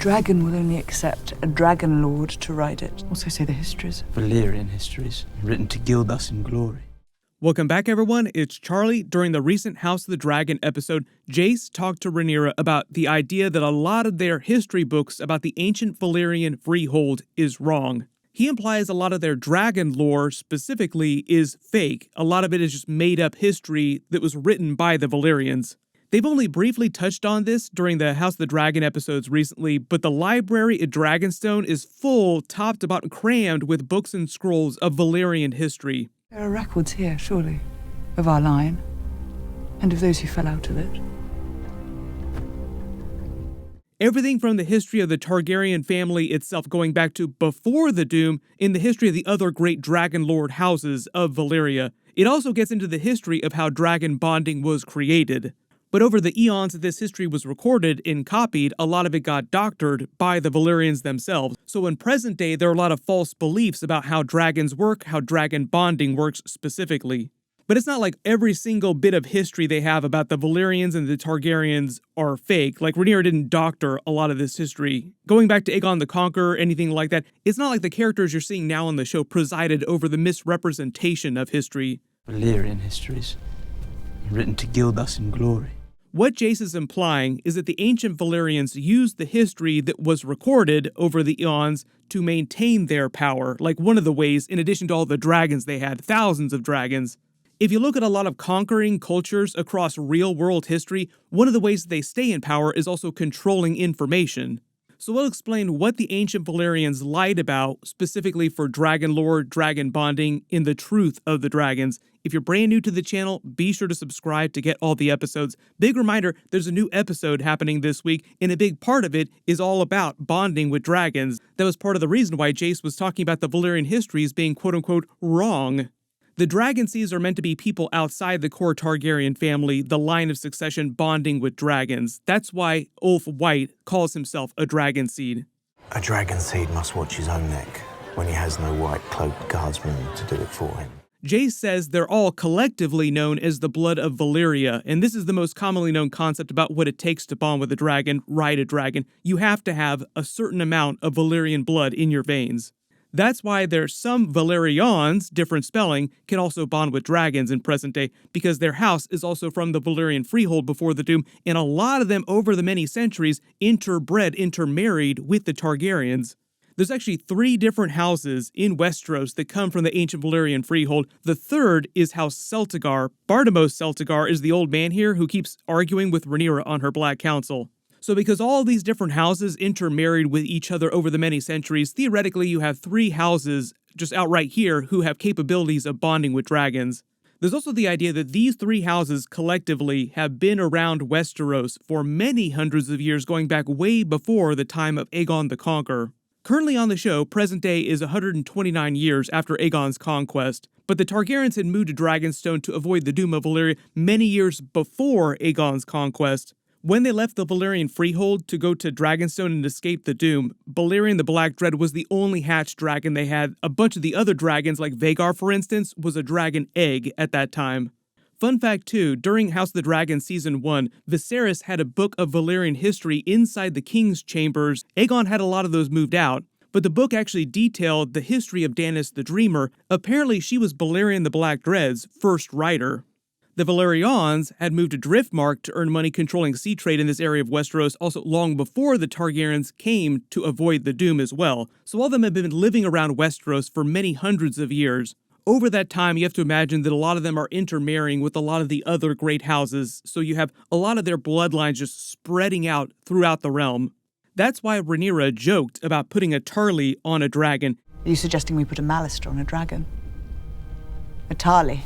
dragon will only accept a dragon lord to ride it. Also say the histories. Valyrian histories, written to gild us in glory. Welcome back, everyone. It's Charlie. During the recent House of the Dragon episode, Jace talked to Rhaenyra about the idea that a lot of their history books about the ancient Valyrian freehold is wrong. He implies a lot of their dragon lore specifically is fake. A lot of it is just made-up history that was written by the Valyrians. They've only briefly touched on this during the House of the Dragon episodes recently, but the library at Dragonstone is full, top to bottom, crammed with books and scrolls of Valyrian history. There are records here, surely, of our line, and of those who fell out of it. Everything from the history of the Targaryen family itself going back to before the Doom in the history of the other great Dragon Lord houses of Valyria. It also gets into the history of how dragon bonding was created. But over the eons that this history was recorded and copied, a lot of it got doctored by the Valyrians themselves. So in present day, there are a lot of false beliefs about how dragons work, how dragon bonding works specifically. But it's not like every single bit of history they have about the Valyrians and the Targaryens are fake. Like, Rhaenyra didn't doctor a lot of this history. Going back to Aegon the Conqueror, anything like that, it's not like the characters you're seeing now on the show presided over the misrepresentation of history. Valyrian histories, written to gild us in glory. What Jace is implying is that the ancient Valyrians used the history that was recorded over the eons to maintain their power, like one of the ways, in addition to all the dragons they had, thousands of dragons. If you look at a lot of conquering cultures across real-world history, one of the ways that they stay in power is also controlling information. So we'll explain what the ancient Valyrians lied about, specifically for dragon lore, dragon bonding, in the truth of the dragons. If you're brand new to the channel, be sure to subscribe to get all the episodes. Big reminder, there's a new episode happening this week, and a big part of it is all about bonding with dragons. That was part of the reason why Jace was talking about the Valyrian histories being quote-unquote wrong. The Dragon Seeds are meant to be people outside the core Targaryen family, the line of succession bonding with dragons. That's why Ulf White calls himself a Dragon Seed. A Dragon Seed must watch his own neck when he has no white-cloaked guardsmen to do it for him. Jace says they're all collectively known as the blood of Valyria, and this is the most commonly known concept about what it takes to bond with a dragon, ride a dragon. You have to have a certain amount of Valyrian blood in your veins. That's why there's some Valyrians, different spelling, can also bond with dragons in present day, because their house is also from the Valyrian freehold before the Doom, and a lot of them over the many centuries intermarried with the Targaryens. There's actually 3 different houses in Westeros that come from the ancient Valyrian freehold. The third is House Celtigar. Bartimos Celtigar is the old man here who keeps arguing with Rhaenyra on her Black Council. So because all these different houses intermarried with each other over the many centuries, theoretically you have 3 houses just outright here who have capabilities of bonding with dragons. There's also the idea that these 3 houses collectively have been around Westeros for many hundreds of years, going back way before the time of Aegon the Conqueror. Currently on the show, present day is 129 years after Aegon's conquest, but the Targaryens had moved to Dragonstone to avoid the Doom of Valyria many years before Aegon's conquest. When they left the Valyrian freehold to go to Dragonstone and escape the Doom, Balerion the Black Dread was the only hatched dragon they had. A bunch of the other dragons, like Vhagar for instance, was a dragon egg at that time. Fun fact too, during House of the Dragon Season 1, Viserys had a book of Valyrian history inside the King's Chambers. Aegon had a lot of those moved out, but the book actually detailed the history of Daenerys the Dreamer. Apparently she was Balerion the Black Dread's first writer. The Valyrians had moved to Driftmark to earn money controlling sea trade in this area of Westeros also long before the Targaryens came to avoid the Doom as well. So all of them have been living around Westeros for many hundreds of years. Over that time, you have to imagine that a lot of them are intermarrying with a lot of the other great houses, so you have a lot of their bloodlines just spreading out throughout the realm. That's why Rhaenyra joked about putting a Tarly on a dragon. Are you suggesting we put a Mallister on a dragon? A Tarly?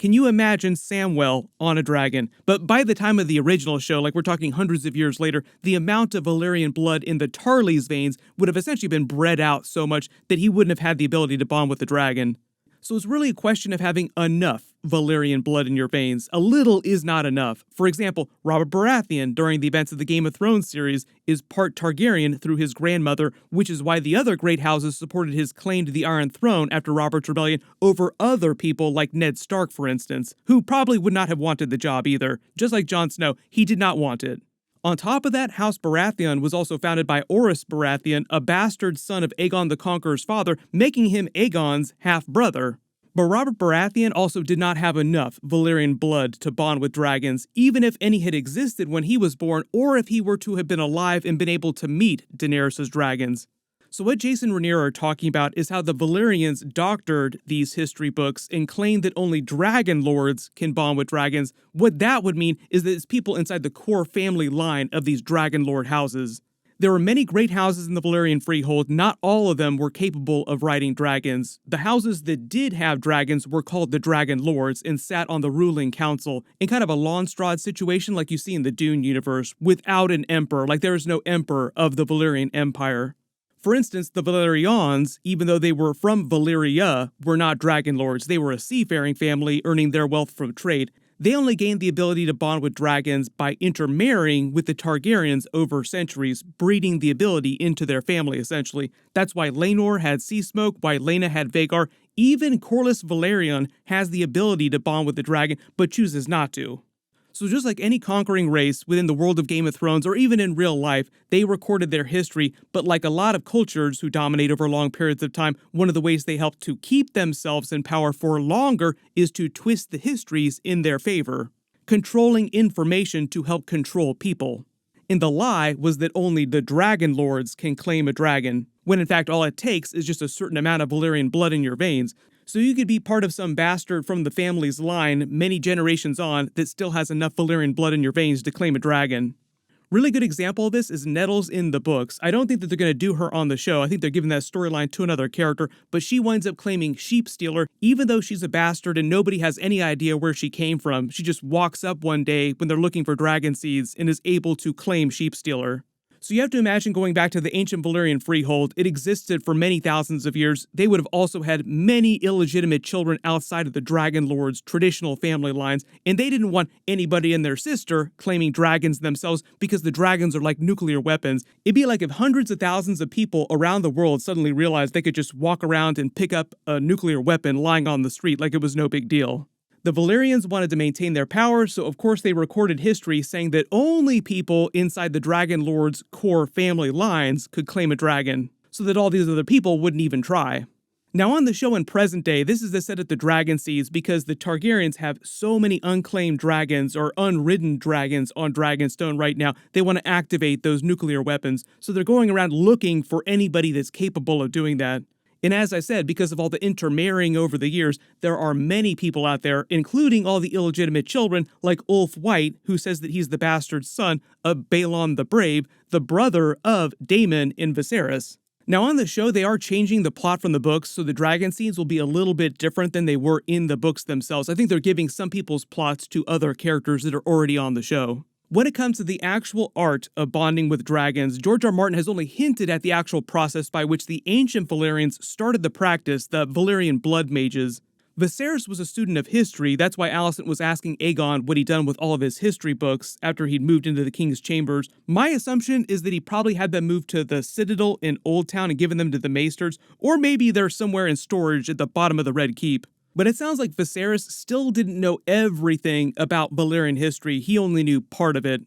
Can you imagine Samwell on a dragon? But by the time of the original show, like we're talking hundreds of years later, the amount of Valyrian blood in the Tarly's veins would have essentially been bred out so much that he wouldn't have had the ability to bond with the dragon. So it's really a question of having enough Valyrian blood in your veins. A little is not enough. For example, Robert Baratheon, during the events of the Game of Thrones series, is part Targaryen through his grandmother, which is why the other great houses supported his claim to the Iron Throne after Robert's rebellion over other people like Ned Stark, for instance, who probably would not have wanted the job either. Just like Jon Snow, he did not want it. On top of that, House Baratheon was also founded by Orys Baratheon, a bastard son of Aegon the Conqueror's father, making him Aegon's half-brother. But Robert Baratheon also did not have enough Valyrian blood to bond with dragons, even if any had existed when he was born, or if he were to have been alive and been able to meet Daenerys' dragons. So what Jason and Rhaenyra are talking about is how the Valyrians doctored these history books and claimed that only dragon lords can bond with dragons. What that would mean is that it's people inside the core family line of these dragon lord houses. There were many great houses in the Valyrian Freehold. Not all of them were capable of riding dragons. The houses that did have dragons were called the Dragon Lords and sat on the ruling council in kind of a Lannistrad situation like you see in the Dune universe, without an emperor, like there is no emperor of the Valyrian Empire. For instance, the Valyrians, even though they were from Valyria, were not dragon lords. They were a seafaring family earning their wealth from trade. They only gained the ability to bond with dragons by intermarrying with the Targaryens over centuries, breeding the ability into their family, essentially. That's why Laenor had Sea Smoke, why Laena had Vhagar. Even Corlys Velaryon has the ability to bond with the dragon, but chooses not to. So just like any conquering race within the world of Game of Thrones, or even in real life, they recorded their history, but like a lot of cultures who dominate over long periods of time, one of the ways they help to keep themselves in power for longer is to twist the histories in their favor, controlling information to help control people. And the lie was that only the dragon lords can claim a dragon, when in fact all it takes is just a certain amount of Valyrian blood in your veins. So you could be part of some bastard from the family's line many generations on that still has enough Valyrian blood in your veins to claim a dragon. Really good example of this is Nettles in the books. I don't think that they're going to do her on the show. I think they're giving that storyline to another character, but she winds up claiming Sheep Stealer, even though she's a bastard and nobody has any idea where she came from. She just walks up one day when they're looking for dragon seeds and is able to claim Sheep Stealer. So you have to imagine going back to the ancient Valyrian Freehold. It existed for many thousands of years. They would have also had many illegitimate children outside of the Dragon Lord's traditional family lines, and they didn't want anybody and their sister claiming dragons themselves because the dragons are like nuclear weapons. It'd be like if hundreds of thousands of people around the world suddenly realized they could just walk around and pick up a nuclear weapon lying on the street like it was no big deal. The Valyrians wanted to maintain their power, so of course they recorded history saying that only people inside the Dragon Lord's core family lines could claim a dragon, so that all these other people wouldn't even try. Now on the show in present day, this is the set at the Dragon Seeds because the Targaryens have so many unclaimed dragons or unridden dragons on Dragonstone right now, they want to activate those nuclear weapons, so they're going around looking for anybody that's capable of doing that. And as I said, because of all the intermarrying over the years, there are many people out there, including all the illegitimate children, like Ulf White, who says that he's the bastard son of Balon the Brave, the brother of Daemon and Viserys. Now on the show, they are changing the plot from the books, so the dragon scenes will be a little bit different than they were in the books themselves. I think they're giving some people's plots to other characters that are already on the show. When it comes to the actual art of bonding with dragons, George R. Martin has only hinted at the actual process by which the ancient Valyrians started the practice, the Valyrian blood mages. Viserys was a student of history, that's why Alicent was asking Aegon what he'd done with all of his history books after he'd moved into the king's chambers. My assumption is that he probably had them moved to the Citadel in Old Town and given them to the Maesters, or maybe they're somewhere in storage at the bottom of the Red Keep. But it sounds like Viserys still didn't know everything about Valyrian history, he only knew part of it.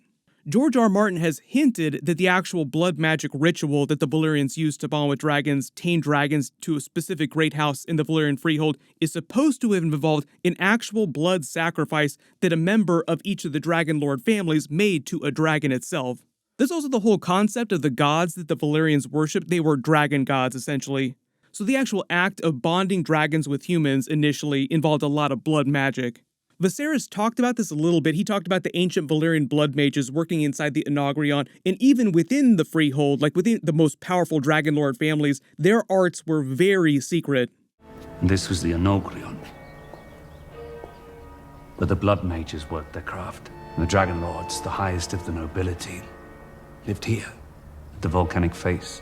George R. Martin has hinted that the actual blood magic ritual that the Valyrians used to bond with dragons, tame dragons to a specific great house in the Valyrian Freehold, is supposed to have involved an actual blood sacrifice that a member of each of the Dragon Lord families made to a dragon itself. There's also the whole concept of the gods that the Valyrians worshipped. They were dragon gods, essentially. So the actual act of bonding dragons with humans initially involved a lot of blood magic. Viserys talked about this a little bit. He talked about the ancient Valyrian blood mages working inside the Inagrion, and even within the Freehold, like within the most powerful Dragon Lord families, their arts were very secret. This was the Inagrion, where the blood mages worked their craft. And the Dragon Lords, the highest of the nobility, lived here, at the volcanic face,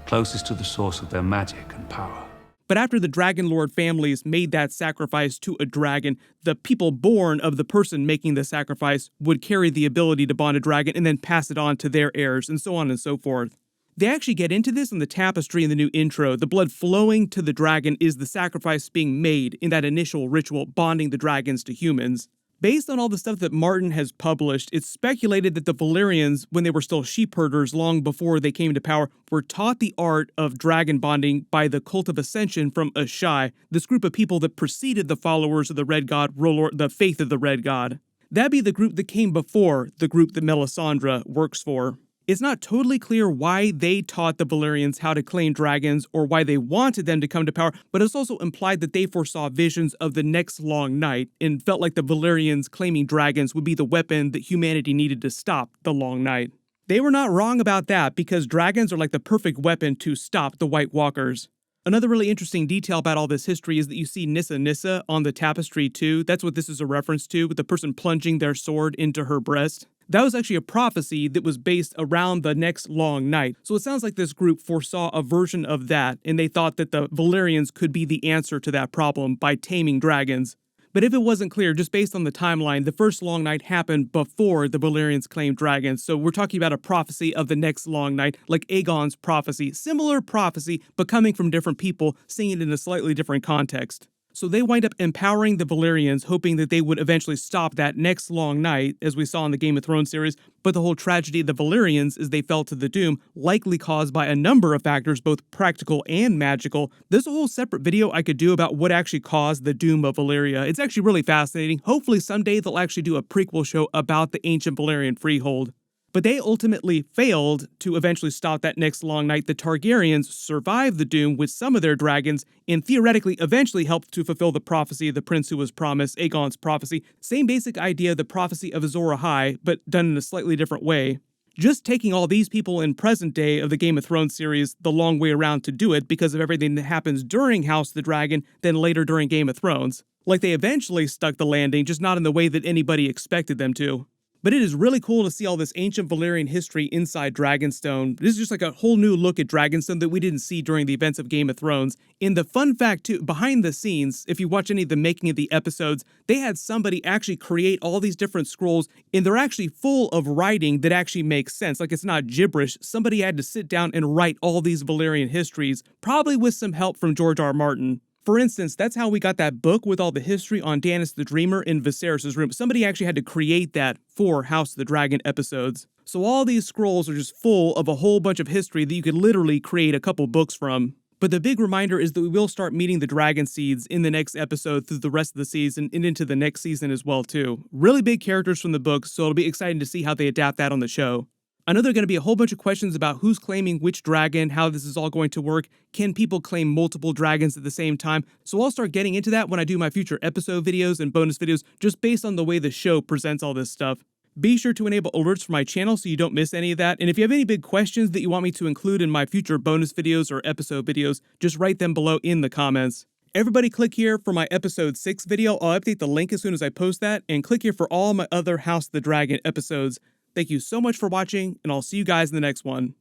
closest to the source of their magic and power. But after the Dragon Lord families made that sacrifice to a dragon, the people born of the person making the sacrifice would carry the ability to bond a dragon and then pass it on to their heirs, and so on and so forth. They actually get into this in the tapestry in the new intro. The blood flowing to the dragon is the sacrifice being made in that initial ritual bonding the dragons to humans. Based on all the stuff that Martin has published, it's speculated that the Valyrians, when they were still sheep herders long before they came to power, were taught the art of dragon bonding by the Cult of Ascension from Asshai, this group of people that preceded the followers of the Red God, R'hllor, the Faith of the Red God. That'd be the group that came before the group that Melisandre works for. It's not totally clear why they taught the Valyrians how to claim dragons or why they wanted them to come to power, but it's also implied that they foresaw visions of the next long night and felt like the Valyrians claiming dragons would be the weapon that humanity needed to stop the long night. They were not wrong about that, because dragons are like the perfect weapon to stop the White Walkers. Another really interesting detail about all this history is that you see Nissa Nissa on the tapestry too. That's what this is a reference to, with the person plunging their sword into her breast. That was actually a prophecy that was based around the next long night. So it sounds like this group foresaw a version of that, and they thought that the Valyrians could be the answer to that problem by taming dragons. But if it wasn't clear, just based on the timeline, the first long night happened before the Valyrians claimed dragons. So we're talking about a prophecy of the next long night, like Aegon's prophecy. Similar prophecy, but coming from different people, seeing it in a slightly different context. So they wind up empowering the Valyrians, hoping that they would eventually stop that next long night, as we saw in the Game of Thrones series. But the whole tragedy of the Valyrians is they fell to the doom, likely caused by a number of factors, both practical and magical. There's a whole separate video I could do about what actually caused the doom of Valyria. It's actually really fascinating. Hopefully someday they'll actually do a prequel show about the ancient Valyrian freehold. But they ultimately failed to eventually stop that next long night. The Targaryens survived the doom with some of their dragons and theoretically eventually helped to fulfill the prophecy of the prince who was promised, Aegon's prophecy. Same basic idea, the prophecy of Azor Ahai, but done in a slightly different way. Just taking all these people in present day of the Game of Thrones series the long way around to do it because of everything that happens during House of the Dragon, then later during Game of Thrones. Like they eventually stuck the landing, just not in the way that anybody expected them to. But it is really cool to see all this ancient Valyrian history inside Dragonstone. This is just like a whole new look at Dragonstone that we didn't see during the events of Game of Thrones. And the fun fact too, behind the scenes, if you watch any of the making of the episodes, they had somebody actually create all these different scrolls, and they're actually full of writing that actually makes sense. Like, it's not gibberish. Somebody had to sit down and write all these Valyrian histories, probably with some help from George R. Martin. For instance, that's how we got that book with all the history on Daenerys the Dreamer in Viserys' room. Somebody actually had to create that for House of the Dragon episodes. So all these scrolls are just full of a whole bunch of history that you could literally create a couple books from. But the big reminder is that we will start meeting the dragon seeds in the next episode through the rest of the season and into the next season as well too. Really big characters from the books, so it'll be exciting to see how they adapt that on the show. I know there are going to be a whole bunch of questions about who's claiming which dragon, how this is all going to work. Can people claim multiple dragons at the same time? So I'll start getting into that when I do my future episode videos and bonus videos, just based on the way the show presents all this stuff. Be sure to enable alerts for my channel so you don't miss any of that. And if you have any big questions that you want me to include in my future bonus videos or episode videos, just write them below in the comments. Everybody click here for my episode 6 video. I'll update the link as soon as I post that. And click here for all my other House of the Dragon episodes. Thank you so much for watching, and I'll see you guys in the next one.